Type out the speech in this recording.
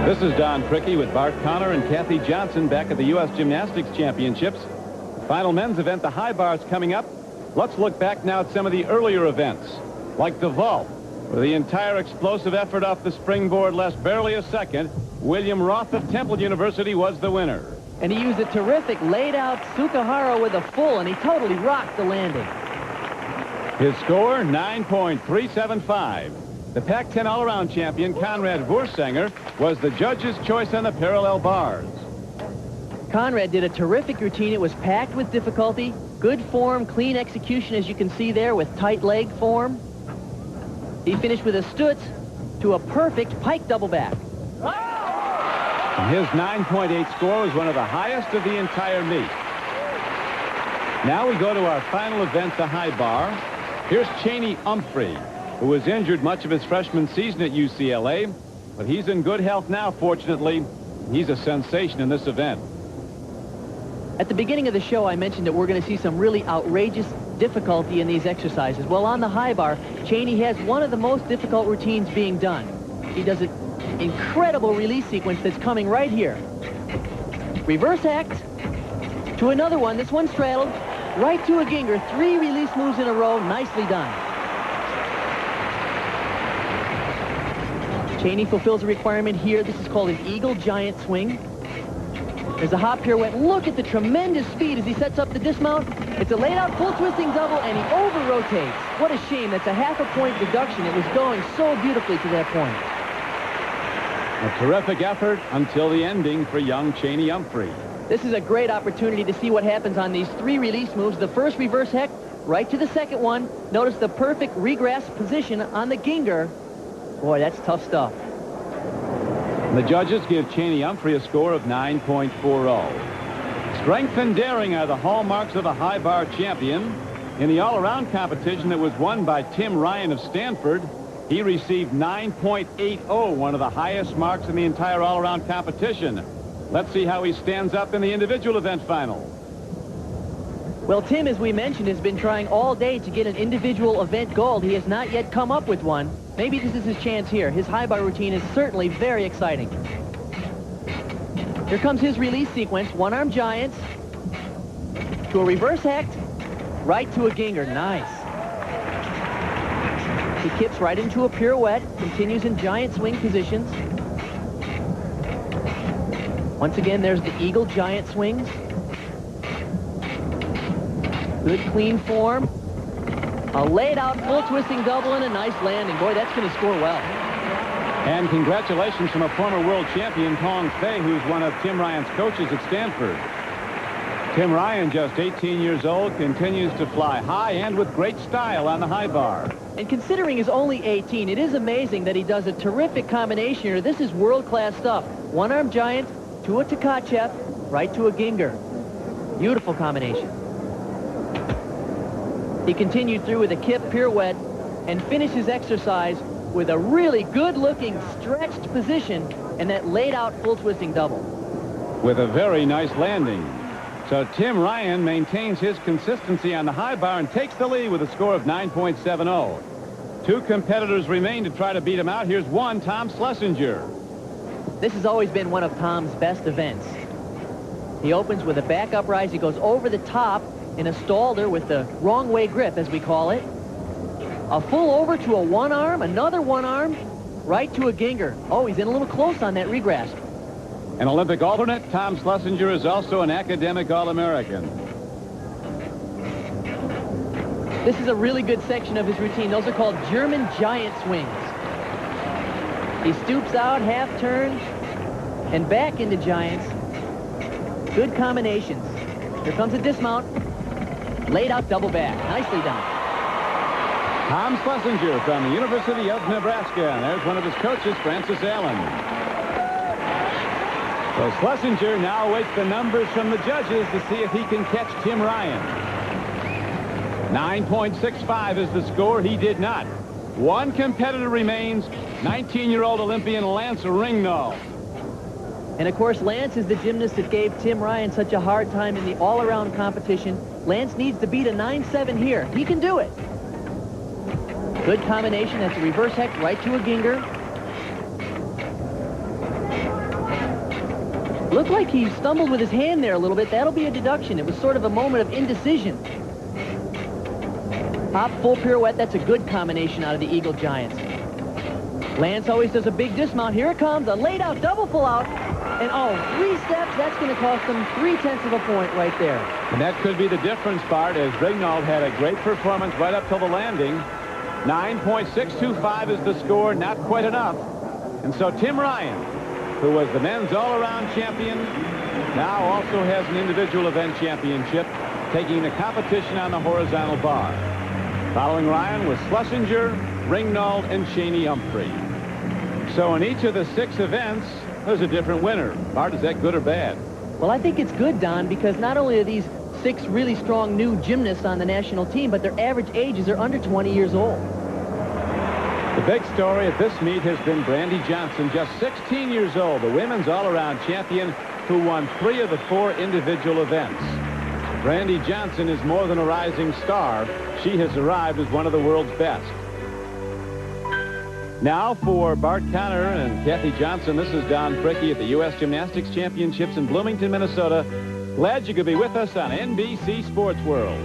This is Don Cricky with Bart Connor and Kathy Johnson back at the U.S. Gymnastics Championships. Final men's event, the high bar, is coming up. Let's look back now at some of the earlier events, like the vault, where the entire explosive effort off the springboard left barely a second. William Roth of Temple University was the winner. And he used a terrific laid-out Sukahara with a full, and he totally rocked the landing. His score, 9.375. The Pac-10 all-around champion, Conrad Wursanger, was the judge's choice on the parallel bars. Conrad did a terrific routine. It was packed with difficulty. Good form, clean execution, as you can see there, with tight leg form. He finished with a stutz to a perfect pike double back. And his 9.8 score was one of the highest of the entire meet. Now we go to our final event, the high bar. Here's Chainey Umphrey, who was injured much of his freshman season at UCLA, but he's in good health now, fortunately. He's a sensation in this event. At the beginning of the show, I mentioned that we're going to see some really outrageous difficulty in these exercises. Well, on the high bar, Chainey has one of the most difficult routines being done. He does an incredible release sequence that's coming right here. Reverse act to another one. This one straddled right to a ginger. 3 release moves in a row. Nicely done. Chainey fulfills a requirement here. This is called an eagle giant swing. There's a hop pirouette. Look at the tremendous speed as he sets up the dismount. It's a laid-out full twisting double, and he over-rotates. What a shame. That's a half-a-point deduction. It was going so beautifully to that point. A terrific effort until the ending for young Chainey Umphrey. This is a great opportunity to see what happens on these 3 release moves. The first reverse heck, right to the second one. Notice the perfect regrasp position on the ginger. Boy, that's tough stuff. The judges give Chainey Umphrey a score of 9.40. Strength and daring are the hallmarks of a high bar champion. In the all-around competition that was won by Tim Ryan of Stanford, he received 9.80, one of the highest marks in the entire all-around competition. Let's see how he stands up in the individual event final. Well, Tim, as we mentioned, has been trying all day to get an individual event gold. He has not yet come up with one. Maybe this is his chance here. His high bar routine is certainly very exciting. Here comes his release sequence. One-arm giants to a reverse act, right to a ginger. Nice. He kips right into a pirouette, continues in giant swing positions. Once again, there's the eagle giant swings. Good clean form. A laid-out full twisting double and a nice landing. Boy, that's going to score well. And congratulations from a former world champion, Tong Fei, who's one of Tim Ryan's coaches at Stanford. Tim Ryan, just 18 years old, continues to fly high and with great style on the high bar. And considering he's only 18, it is amazing that he does a terrific combination here. This is world-class stuff. One-arm giant to a Tkachev, right to a ginger. Beautiful combination. He continued through with a kip pirouette and finished his exercise with a really good-looking stretched position and that laid-out full twisting double. With a very nice landing. So Tim Ryan maintains his consistency on the high bar and takes the lead with a score of 9.70. 2 competitors remain to try to beat him out. Here's one, Tom Schlesinger. This has always been one of Tom's best events. He opens with a back up rise. He goes over the top in a stalder with the wrong way grip, as we call it. A full over to a one-arm, another one-arm, right to a ginger. Oh, he's in a little close on that regrasp. An Olympic alternate, Tom Schlesinger is also an academic All-American. This is a really good section of his routine. Those are called German giant swings. He stoops out, half turns, and back into giants. Good combinations. Here comes a dismount. Laid out double back. Nicely done. Tom Schlesinger from the University of Nebraska. And there's one of his coaches, Francis Allen. So Schlesinger now awaits the numbers from the judges to see if he can catch Tim Ryan. 9.65 is the score. He did not. One competitor remains, 19-year-old Olympian Lance Ringnald. And, of course, Lance is the gymnast that gave Tim Ryan such a hard time in the all-around competition. Lance needs to beat a 9.7 here. He can do it. Good combination. That's a reverse hex right to a ginger. Looked like he stumbled with his hand there a little bit. That'll be a deduction. It was sort of a moment of indecision. Hop, full pirouette. That's a good combination out of the Eagle Giants. Lance always does a big dismount. Here it comes. A laid out double pull out. And oh, 3 steps. That's going to cost him 3/10 of a point right there. And that could be the difference, Bart, as Ringnald had a great performance right up till the landing. 9.625 is the score. Not quite enough. And so Tim Ryan, who was the men's all-around champion, now also has an individual event championship, taking the competition on the horizontal bar. Following Ryan was Schlesinger, Ringnald, and Chainey Umphrey. So in each of the 6 events, there's a different winner. Bart, is that good or bad? Well, I think it's good, Don, because not only are these 6 really strong new gymnasts on the national team, but their average ages are under 20 years old. The big story at this meet has been Brandy Johnson, just 16 years old, the women's all-around champion who won 3 of the 4 individual events. Brandy Johnson is more than a rising star. She has arrived as one of the world's best. Now for Bart Connor and Kathy Johnson, this is Don Fricke at the U.S. Gymnastics Championships in Bloomington, Minnesota. Glad you could be with us on NBC Sports World.